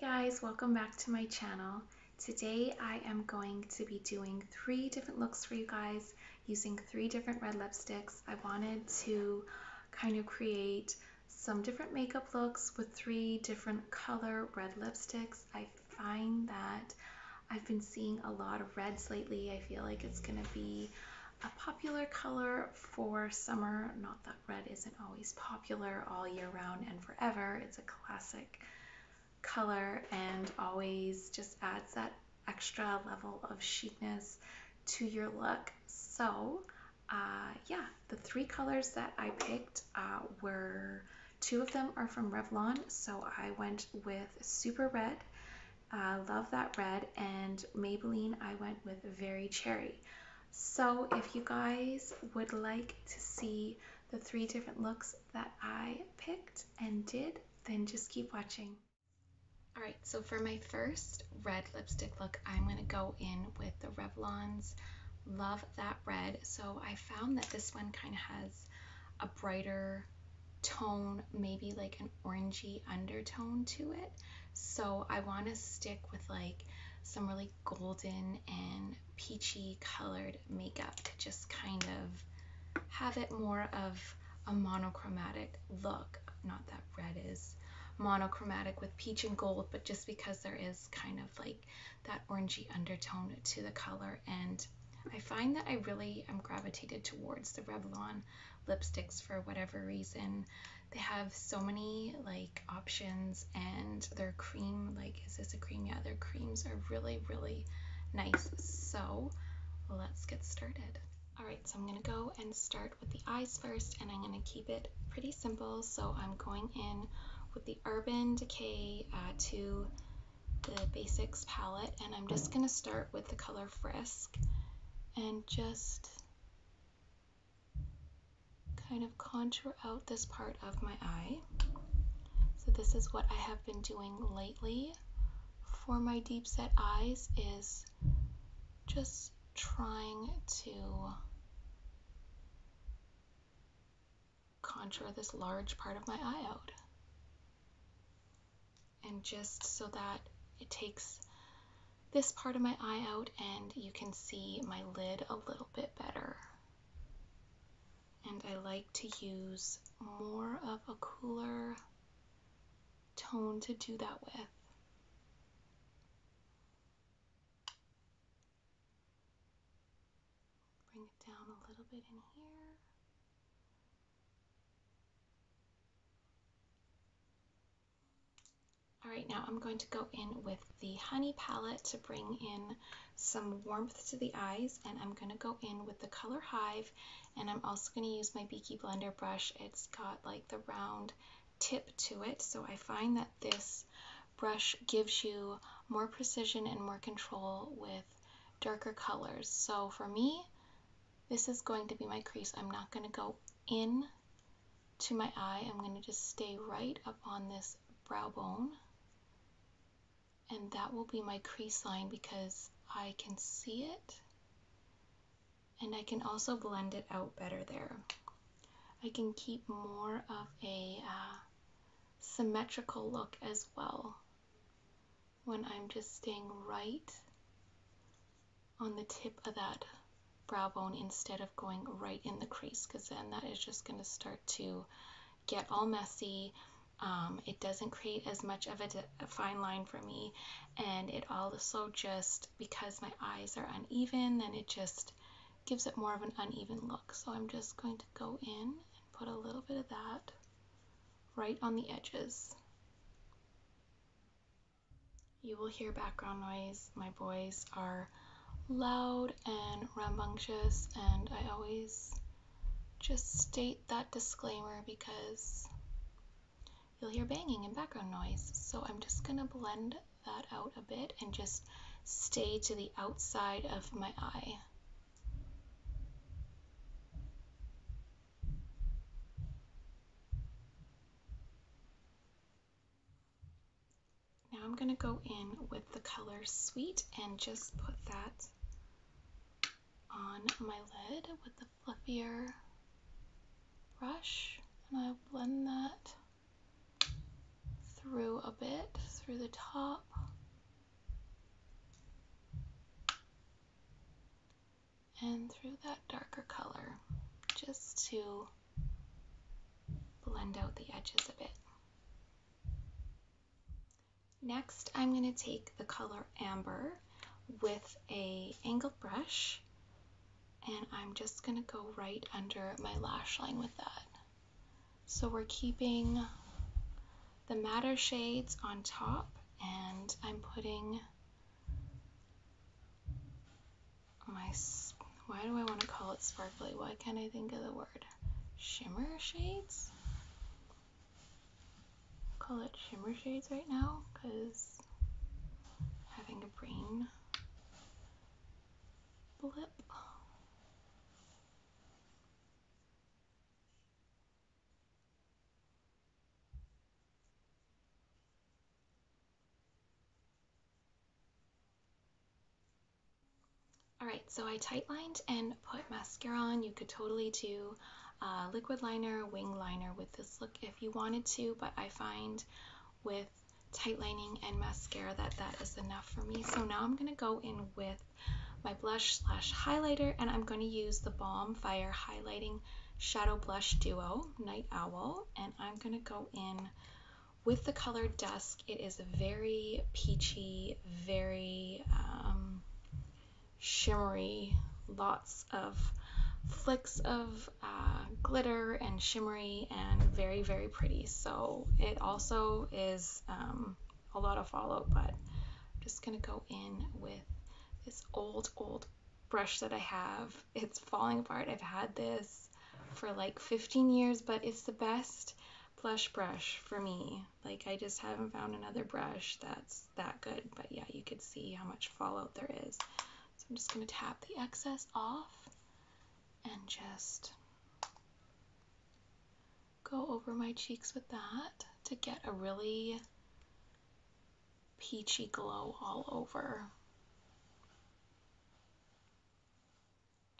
Guys, welcome back to my channel. Today I am going to be doing 3 different looks for you guys using 3 different red lipsticks. I wanted to kind of create some different makeup looks with 3 different color red lipsticks. I find that I've been seeing a lot of reds lately. I feel like it's going to be a popular color for summer. Not that red isn't always popular all year round and forever. It's a classic color and always just adds that extra level of chicness to your look. So yeah, the 3 colors that I picked were 2 of them are from Revlon, so I went with Super Red, love that red, and Maybelline I went with Very Cherry. So if you guys would like to see the 3 different looks that I picked and did, then just keep watching. Alright, so for my first red lipstick look, I'm going to go in with the Revlon's Love That Red. So I found that this one kind of has a brighter tone, maybe like an orangey undertone to it. So I want to stick with like some really golden and peachy colored makeup to just kind of have it more of a monochromatic look. Not that red is monochromatic with peach and gold, but just because there is kind of like that orangey undertone to the color. And I find that I really am gravitated towards the Revlon lipsticks for whatever reason. They have so many like options, and their cream, like, is this a cream? Yeah, their creams are really nice. So let's get started. Alright, so I'm going to go and start with the eyes first, and I'm going to keep it pretty simple. So I'm going in with the Urban Decay to the Basics palette, and I'm just going to start with the color Frisk and just kind of contour out this part of my eye. So this is what I have been doing lately for my deep set eyes, is just trying to contour this large part of my eye out, and just so that it takes this part of my eye out and you can see my lid a little bit better. And I like to use more of a cooler tone to do that with. Bring it down a little bit in here. Alright, now I'm going to go in with the Honey palette to bring in some warmth to the eyes, and I'm going to go in with the color Hive, and I'm also going to use my Beaky Blender brush. It's got like the round tip to it, so I find that this brush gives you more precision and more control with darker colors. So for me, this is going to be my crease. I'm not going to go in to my eye. I'm going to just stay right up on this brow bone, and that will be my crease line because I can see it, and I can also blend it out better there. I can keep more of a symmetrical look as well when I'm just staying right on the tip of that brow bone instead of going right in the crease, because then that is just going to start to get all messy. It doesn't create as much of a fine line for me, and it also just, because my eyes are uneven, then it just gives it more of an uneven look. So I'm just going to go in and put a little bit of that right on the edges. You will hear background noise. My boys are loud and rambunctious, and I always just state that disclaimer because you'll hear banging and background noise. So I'm just going to blend that out a bit and just stay to the outside of my eye. Now I'm going to go in with the color Sweet and just put that on my lid with the fluffier brush, and I'll blend that through a bit, through the top. And through that darker color, just to blend out the edges a bit. Next, I'm going to take the color Amber with a angled brush, and I'm just going to go right under my lash line with that. So we're keeping the matter shades on top, and I'm putting my, why do I want to call it sparkly? Why can't I think of the word? Shimmer shades? Call it shimmer shades right now because I'm having a brain blip. Alright, so I tightlined and put mascara on. You could totally do liquid liner, wing liner with this look if you wanted to, but I find with tightlining and mascara that is enough for me. So now I'm going to go in with my blush slash highlighter, and I'm going to use the Balm Fire Highlighting Shadow Blush Duo Night Owl, and I'm going to go in with the color Dusk. It is a very peachy, very shimmery, lots of flicks of glitter and shimmery, and very, very pretty. So it also is a lot of fallout, but I'm just gonna go in with this old brush that I have. It's falling apart. I've had this for like 15 years, but it's the best blush brush for me. Like, I just haven't found another brush that's that good. But yeah, you could see how much fallout there is. So I'm just going to tap the excess off and just go over my cheeks with that to get a really peachy glow all over.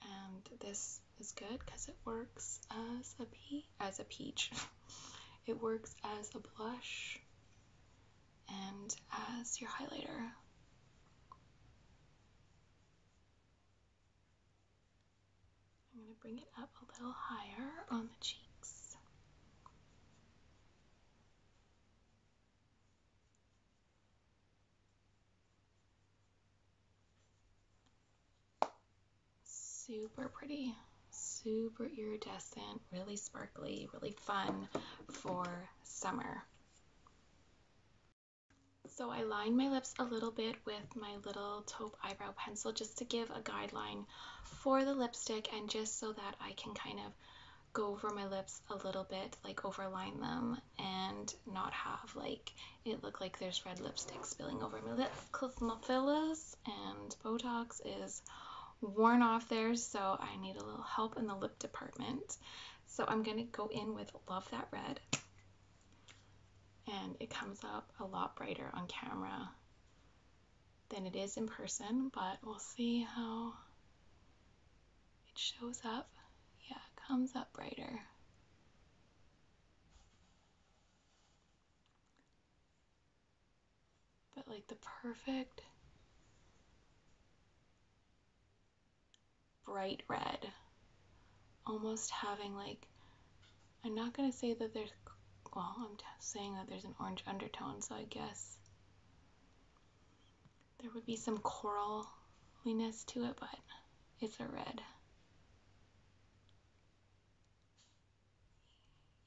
And this is good because it works as a peach. It works as a blush and as your highlighter. I'm going to bring it up a little higher on the cheeks. Super pretty, super iridescent, really sparkly, really fun for summer. So I lined my lips a little bit with my little taupe eyebrow pencil just to give a guideline for the lipstick, and just so that I can kind of go over my lips a little bit, like overline them, and not have like it look like there's red lipstick spilling over my lips, because my fillers and Botox is worn off there, so I need a little help in the lip department. So I'm going to go in with Love That Red, and it comes up a lot brighter on camera than it is in person, but we'll see how it shows up. Yeah, it comes up brighter. But like the perfect bright red, almost having like, I'm not going to say that there's, well, I'm saying that there's an orange undertone, so I guess there would be some coraliness to it, but it's a red.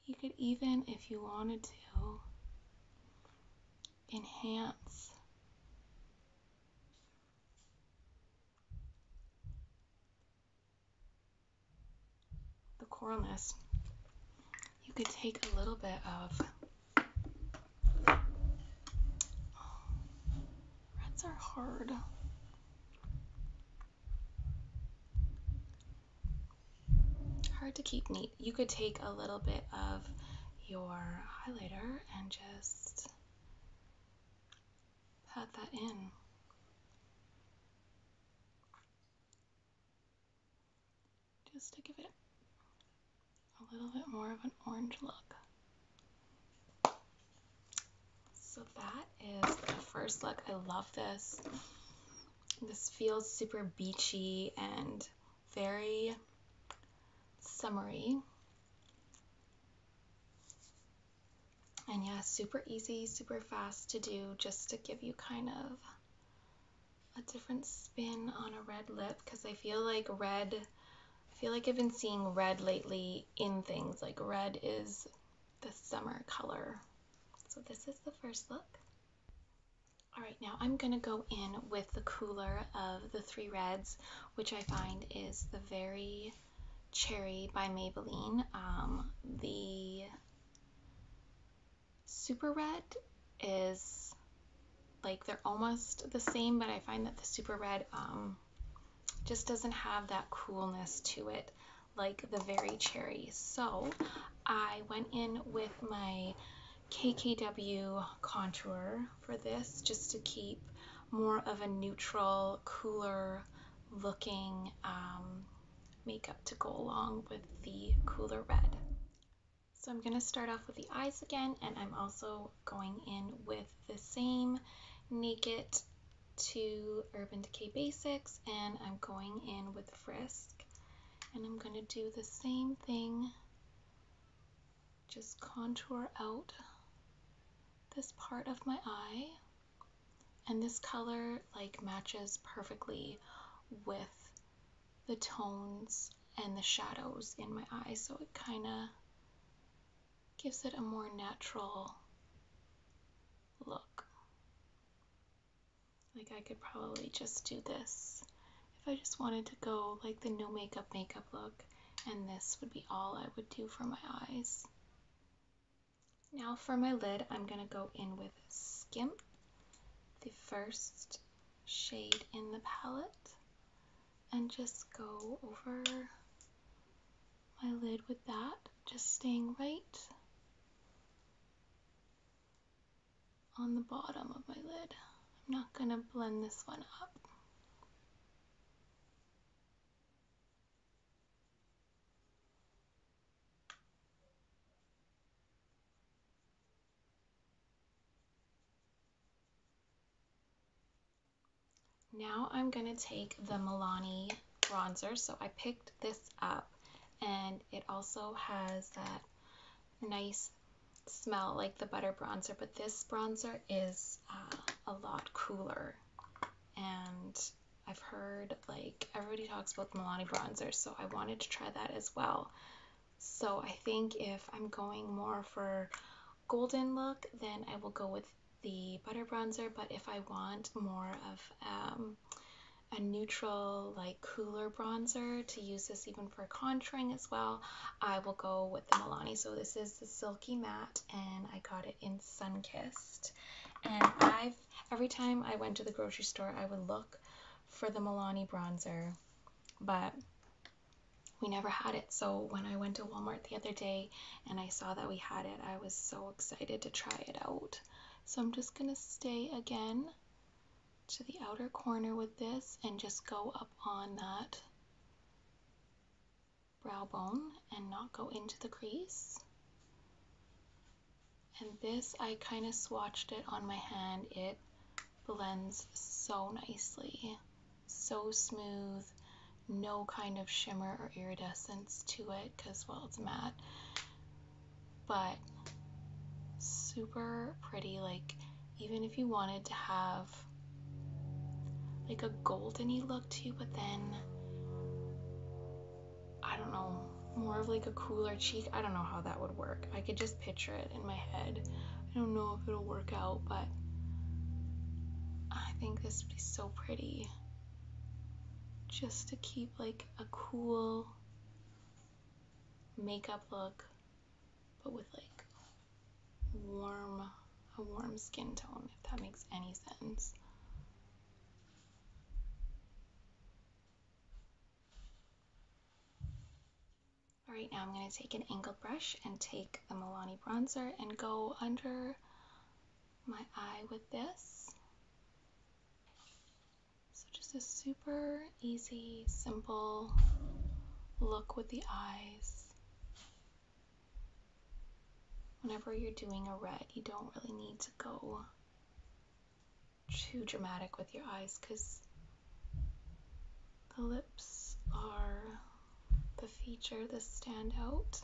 You could even, if you wanted to, enhance the coralness. You could take a little bit of, reds are hard. Hard to keep neat. You could take a little bit of your highlighter and just pat that in. Just to give it a little bit more of an orange look. So that is the first look. I love this. This feels super beachy and very summery. And yeah, super easy, super fast to do, just to give you kind of a different spin on a red lip, because I feel like I've been seeing red lately in things. Like red is the summer color. So this is the first look. All right, now I'm gonna go in with the cooler of the three reds, which I find is the Very Cherry by Maybelline. The Super Red is like, they're almost the same, but I find that the Super Red just doesn't have that coolness to it like the Very Cherry. So I went in with my KKW contour for this, just to keep more of a neutral, cooler looking makeup to go along with the cooler red. So I'm going to start off with the eyes again, and I'm also going in with the same Naked to Urban Decay Basics, and I'm going in with Frisk, and I'm going to do the same thing, just contour out this part of my eye, and this color like matches perfectly with the tones and the shadows in my eye, so it kind of gives it a more natural look. Like I could probably just do this if I just wanted to go like the no makeup look, and this would be all I would do for my eyes. Now for my lid, I'm going to go in with Skimp, the first shade in the palette, and just go over my lid with that, just staying right on the bottom of my lid. I'm not going to blend this one up. Now I'm going to take the Milani bronzer. So I picked this up, and it also has that nice smell like the butter bronzer, but this bronzer is a lot cooler, and I've heard like everybody talks about the Milani bronzer, so I wanted to try that as well. So I think if I'm going more for golden look, then I will go with the butter bronzer, but if I want more of a neutral, like cooler bronzer to use this even for contouring as well, I will go with the Milani. So this is the Silky Matte, and I got it in Sunkissed. And every time I went to the grocery store, I would look for the Milani bronzer, but we never had it. So when I went to Walmart the other day and I saw that we had it, I was so excited to try it out. So I'm just gonna stay again to the outer corner with this and just go up on that brow bone and not go into the crease. And this, I kind of swatched it on my hand. It blends so nicely, so smooth, no kind of shimmer or iridescence to it because, well, it's matte, but super pretty. Like, even if you wanted to have like a goldeny look too, but then I don't know, more of like a cooler cheek. I don't know how that would work. I could just picture it in my head. I don't know if it'll work out, but I think this would be so pretty, just to keep like a cool makeup look, but with like a warm skin tone, if that makes any sense. Alright, now I'm going to take an angled brush and take the Milani bronzer and go under my eye with this. So just a super easy, simple look with the eyes. whenever you're doing a red, you don't really need to go too dramatic with your eyes because the lips are the feature, the standout.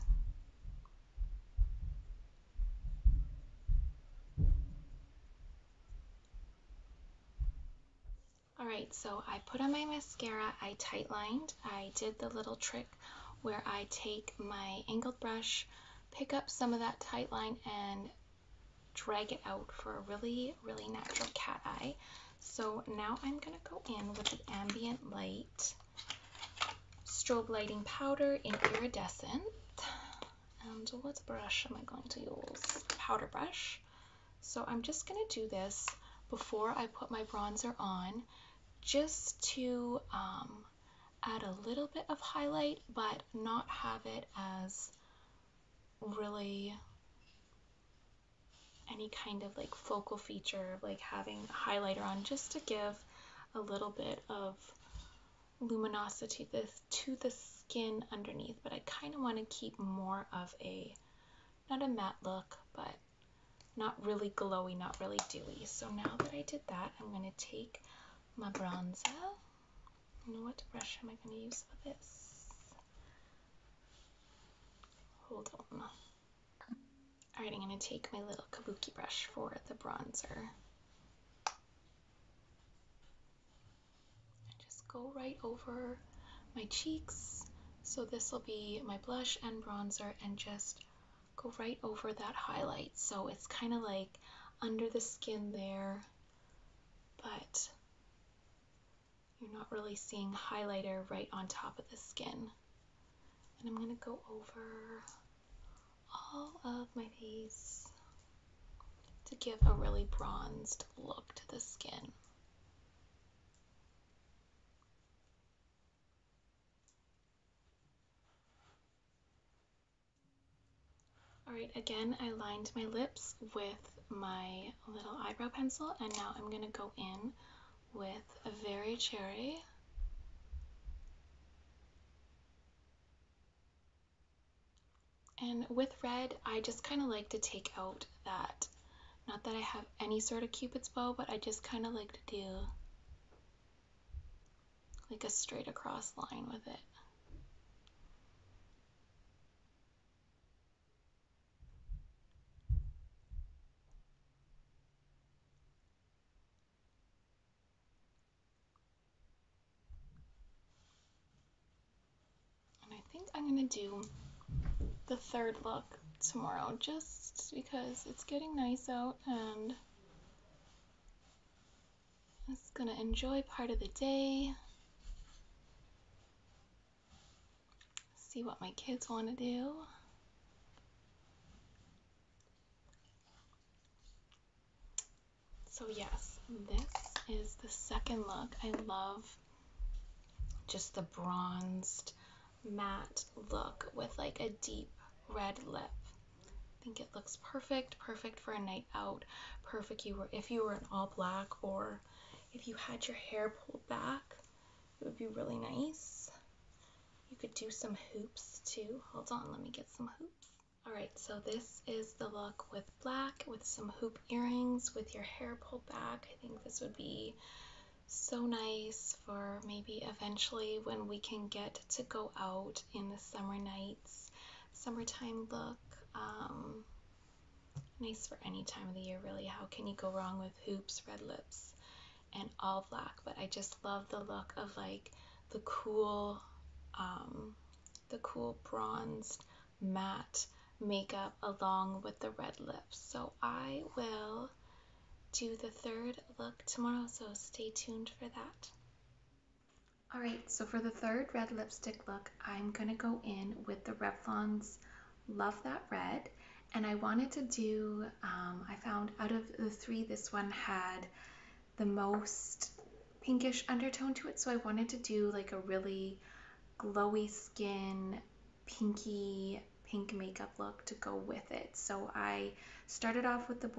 Alright, so I put on my mascara, I tightlined, I did the little trick where I take my angled brush, pick up some of that tightline and drag it out for a really, really natural cat eye. So now I'm going to go in with the Ambient Light Strobe Lighting Powder in Iridescent. And what brush am I going to use? Powder brush. So I'm just going to do this before I put my bronzer on, just to add a little bit of highlight, but not have it as really any kind of like focal feature, like having a highlighter on, just to give a little bit of luminosity to the skin underneath. But I kind of want to keep more of a, not a matte look, but not really glowy, not really dewy. So now that I did that, I'm going to take my bronzer. And what brush am I going to use for this? Hold on. Alright, I'm going to take my little kabuki brush for the bronzer. And just go right over my cheeks. So this will be my blush and bronzer, and just go right over that highlight. So it's kind of like under the skin there, but you're not really seeing highlighter right on top of the skin. And I'm going to go over all of my face to give a really bronzed look to the skin. Alright, again, I lined my lips with my little eyebrow pencil, and now I'm going to go in with a Very Cherry. And with red, I just kind of like to take out that, not that I have any sort of cupid's bow, but I just kind of like to do like a straight across line with it. And I think I'm going to do the third look tomorrow, just because it's getting nice out and I'm just going to enjoy part of the day, see what my kids want to do. So yes, this is the second look. I love just the bronzed matte look with like a deep red lip. I think it looks perfect for a night out. Perfect if you were in all black, or if you had your hair pulled back, it would be really nice. You could do some hoops too. Hold on, let me get some hoops. Alright, so this is the look with black, with some hoop earrings, with your hair pulled back. I think this would be so nice for maybe eventually when we can get to go out in the summer nights. Summertime look. Nice for any time of the year, really. How can you go wrong with hoops, red lips, and all black? But I just love the look of like the cool bronzed matte makeup along with the red lips. So I will do the third look tomorrow, so stay tuned for that. Alright, so for the third red lipstick look, I'm going to go in with the Revlon's Love That Red. And I wanted to do, I found out of the three, this one had the most pinkish undertone to it. So I wanted to do like a really glowy skin, pinky pink makeup look to go with it. So I started off with the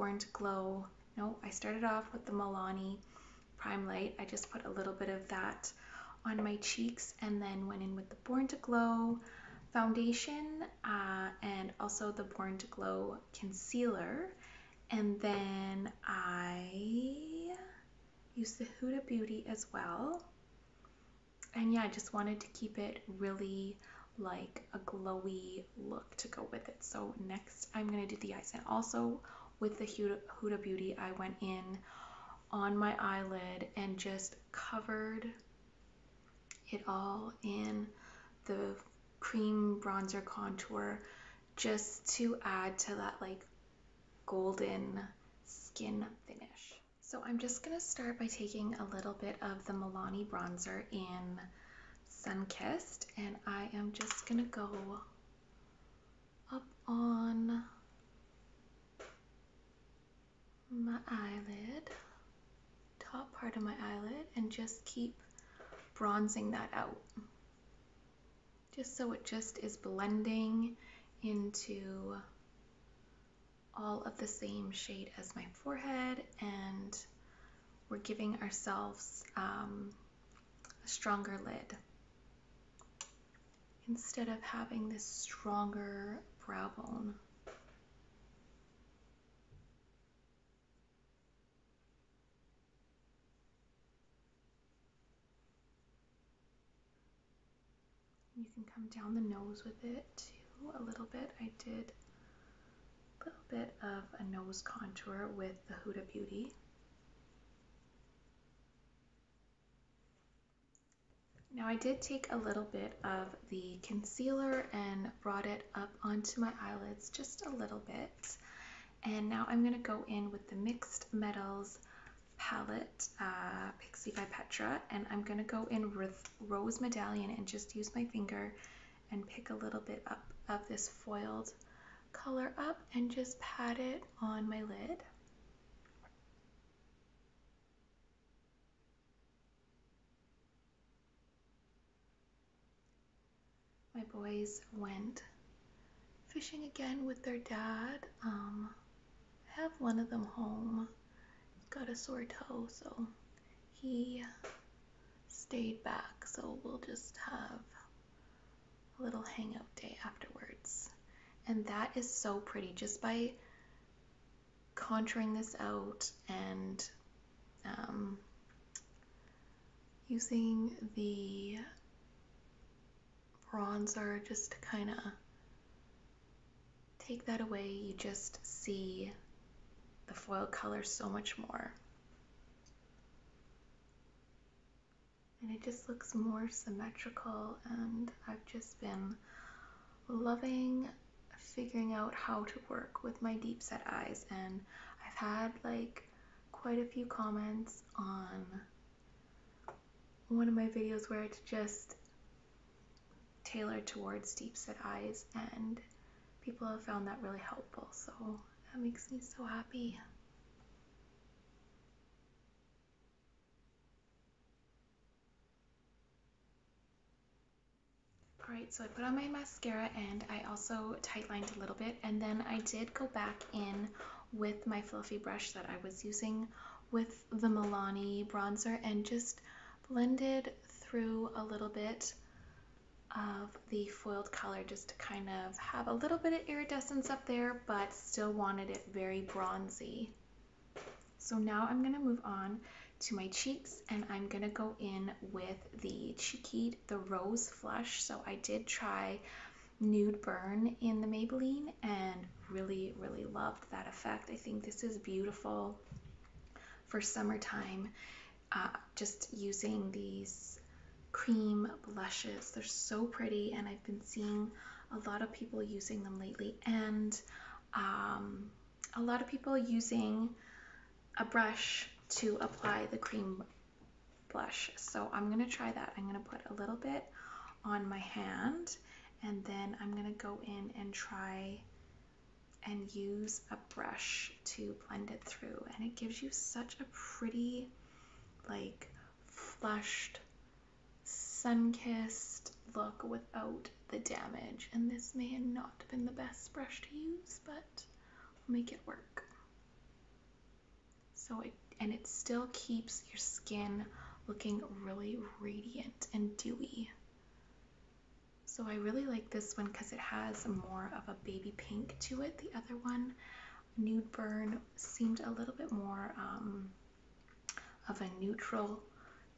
I started off with the Milani Prime Light. I just put a little bit of that on my cheeks and then went in with the Born to Glow foundation and also the Born to Glow concealer. And then I used the Huda Beauty as well. And yeah, I just wanted to keep it really like a glowy look to go with it. So next I'm going to do the eyes. And also with the Huda Beauty, I went in on my eyelid and just covered it all in the cream bronzer contour just to add to that like golden skin finish. So I'm just going to start by taking a little bit of the Milani bronzer in Sunkissed, and I am just going to go up on my eyelid, top part of my eyelid, and just keep bronzing that out. Just so it just is blending into all of the same shade as my forehead, and we're giving ourselves a stronger lid instead of having this stronger brow bone. You can come down the nose with it too a little bit. I did a little bit of a nose contour with the Huda Beauty. Now I did take a little bit of the concealer and brought it up onto my eyelids just a little bit. And now I'm going to go in with the Mixed Metals palette, Pixi by Petra, and I'm going to go in with Rose Medallion and just use my finger and pick a little bit up of this foiled color up and just pat it on my lid. My boys went fishing again with their dad. I have one of them home. He's got a sore toe, so he stayed back. So we'll just have a little hangout day afterwards. And that is so pretty. Just by contouring this out and using the bronzer just to kind of take that away, you just see the foil color so much more. And it just looks more symmetrical, and I've just been loving figuring out how to work with my deep set eyes, and I've had like quite a few comments on one of my videos where it's just tailored towards deep set eyes, and people have found that really helpful, so that makes me so happy. Alright, so I put on my mascara and I also tightlined a little bit, and then I did go back in with my fluffy brush that I was using with the Milani bronzer and just blended through a little bit of the foiled color just to kind of have a little bit of iridescence up there, but still wanted it very bronzy. So now I'm going to move on to my cheeks, and I'm going to go in with the Cheeky, the Rose Flush. So I did try Nude Burn in the Maybelline and really, really loved that effect. I think this is beautiful for summertime, just using these cream blushes. They're so pretty, and I've been seeing a lot of people using them lately, and a lot of people using a brush to apply the cream blush. So I'm going to try that. I'm going to put a little bit on my hand, and then I'm going to go in and try and use a brush to blend it through, and it gives you such a pretty like flushed sun-kissed look without the damage. And this may have not been the best brush to use, but I'll make it work. So it still keeps your skin looking really radiant and dewy. So I really like this one because it has more of a baby pink to it. The other one, Nude Burn, seemed a little bit more of a neutral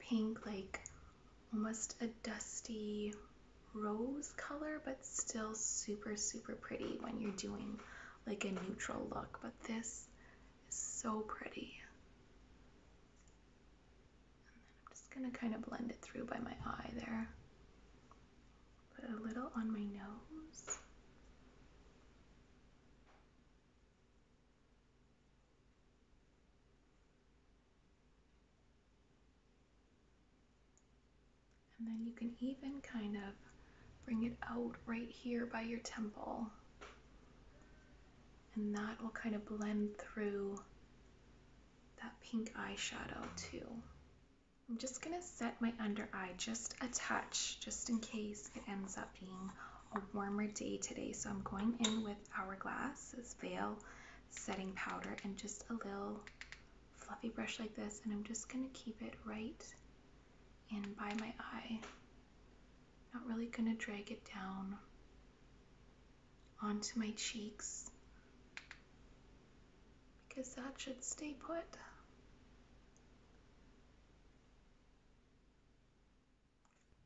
pink, like almost a dusty rose color, but still super, super pretty when you're doing like a neutral look. But this is so pretty. And then I'm just gonna kind of blend it through by my eye there. Put a little on my nose. And then you can even kind of bring it out right here by your temple. And that will kind of blend through that pink eyeshadow too. I'm just going to set my under eye just a touch, just in case it ends up being a warmer day today. So I'm going in with Hourglass, this Veil setting powder, and just a little fluffy brush like this, and I'm just going to keep it right in by my eye. Not really going to drag it down onto my cheeks, because that should stay put.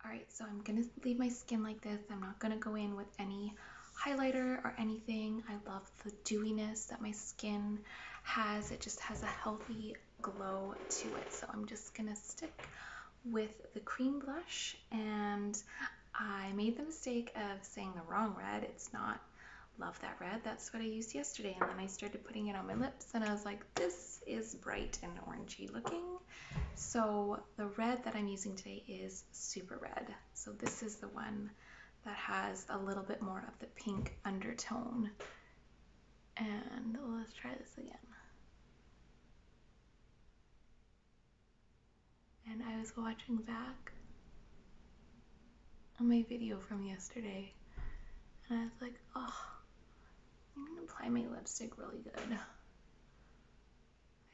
Alright, so I'm going to leave my skin like this. I'm not going to go in with any highlighter or anything. I love the dewiness that my skin has. It just has a healthy glow to it. So I'm just going to stick with the cream blush, and I made the mistake of saying the wrong red. It's not Love That Red. That's what I used yesterday, and then I started putting it on my lips, and I was like, this is bright and orangey looking. So the red that I'm using today is Super Red. So this is the one that has a little bit more of the pink undertone. And let's try this again. And I was watching back on my video from yesterday, and I was like, oh, I'm gonna apply my lipstick really good. I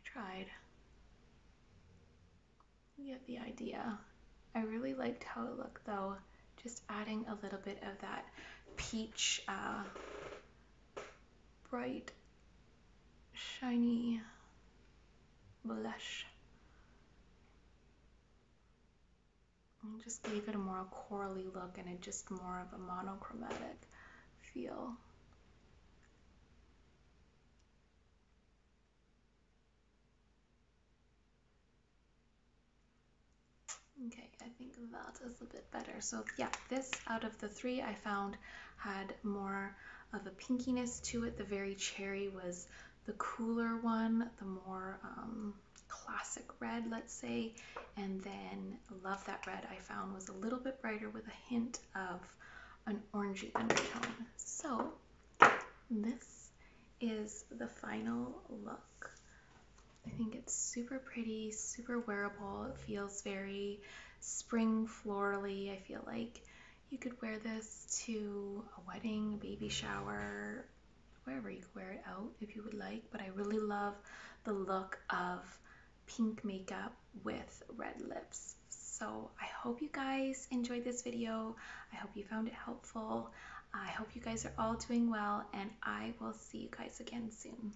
tried. You get the idea. I really liked how it looked though, just adding a little bit of that peach, bright, shiny blush. And just gave it a more corally look and just more of a monochromatic feel. Okay, I think that is a bit better. So yeah, this out of the three I found had more of a pinkiness to it. The Very Cherry was the cooler one, the more classic red, let's say. And then Love That Red I found was a little bit brighter with a hint of an orangey undertone. So this is the final look. I think it's super pretty, super wearable. It feels very spring florally. I feel like you could wear this to a wedding, a baby shower, wherever you could wear it out if you would like. But I really love the look of pink makeup with red lips. So I hope you guys enjoyed this video. I hope you found it helpful. I hope you guys are all doing well, and I will see you guys again soon.